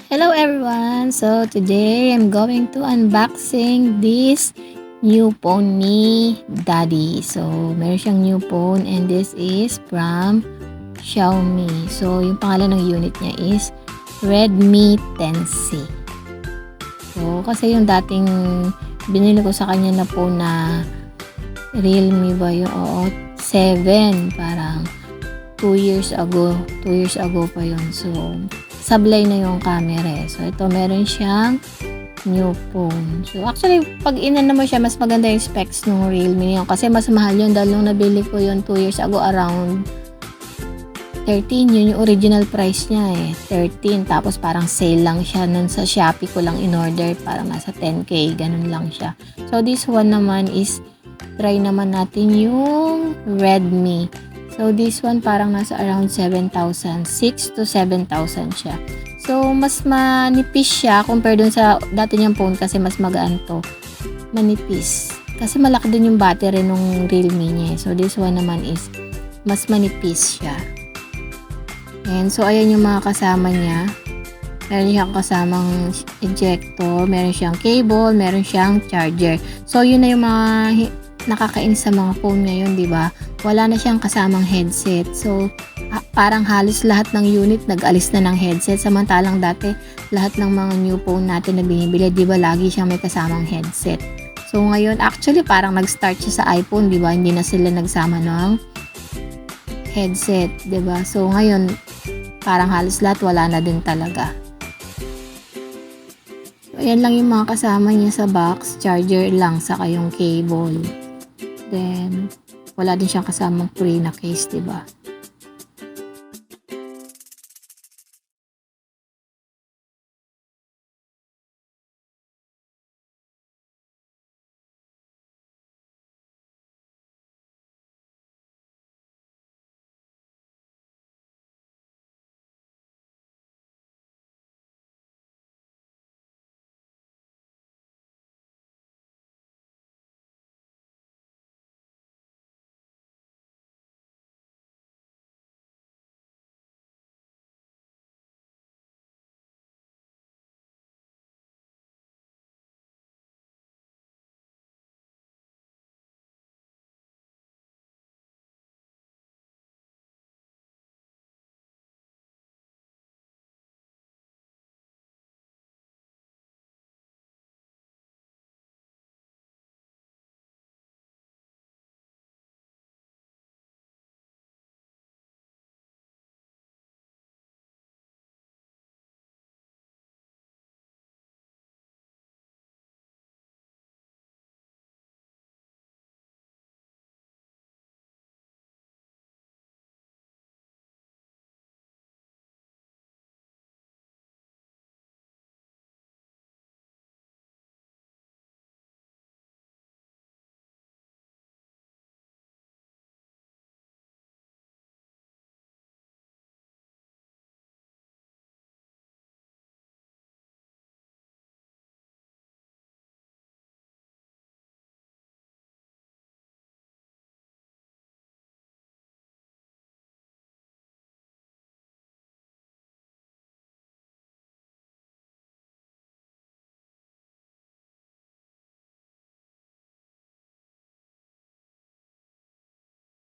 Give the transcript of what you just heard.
Hello everyone! So today I'm going to unboxing this new phone ni Daddy. So meron siyang new phone and this is from Xiaomi. So yung pangalan ng unit niya is Redmi 10C. So kasi yung dating binili ko sa kanya na phone na Realme ba yun? Oo, 7 parang 2 years ago pa yun. So sablay na yung camera. So, ito meron siyang new phone. So, actually, pag inano mo siya, mas maganda yung specs ng Realme yun. Kasi mas mahal yun. Dahil nung nabili ko yun 2 years ago, around 13. Yun yung original price niya eh. 13. Tapos parang sale lang siya. Nun sa Shopee ko lang in-order. Parang nasa 10K. Ganun lang siya. So, this one naman is, try naman natin yung Redmi. So, this one parang nasa around 7,000. 6 to 7,000 siya. So, mas manipis siya compare dun sa dati niyang phone kasi mas magaan to. Manipis. Kasi malaki din yung battery nung Realme niya. So, this one naman is mas manipis siya. And so, ayan yung mga kasama niya. Meron siyang kasamang ejector, meron siyang cable, meron siyang charger. So, yun na yung mga nakakainis sa mga phone ngayon, di ba? Wala na siyang kasamang headset. So, parang halos lahat ng unit nag-alis na ng headset. Samantalang dati, lahat ng mga new phone natin na binibili, di ba, lagi siyang may kasamang headset. So, ngayon, actually, parang nag-start siya sa iPhone, di ba? Hindi na sila nagsama ng headset, di ba? So, ngayon, parang halos lahat wala na din talaga. So, ayan lang yung mga kasama niya sa box. Charger lang, saka yung cable. Then, wala din siyang kasamang free na case, diba?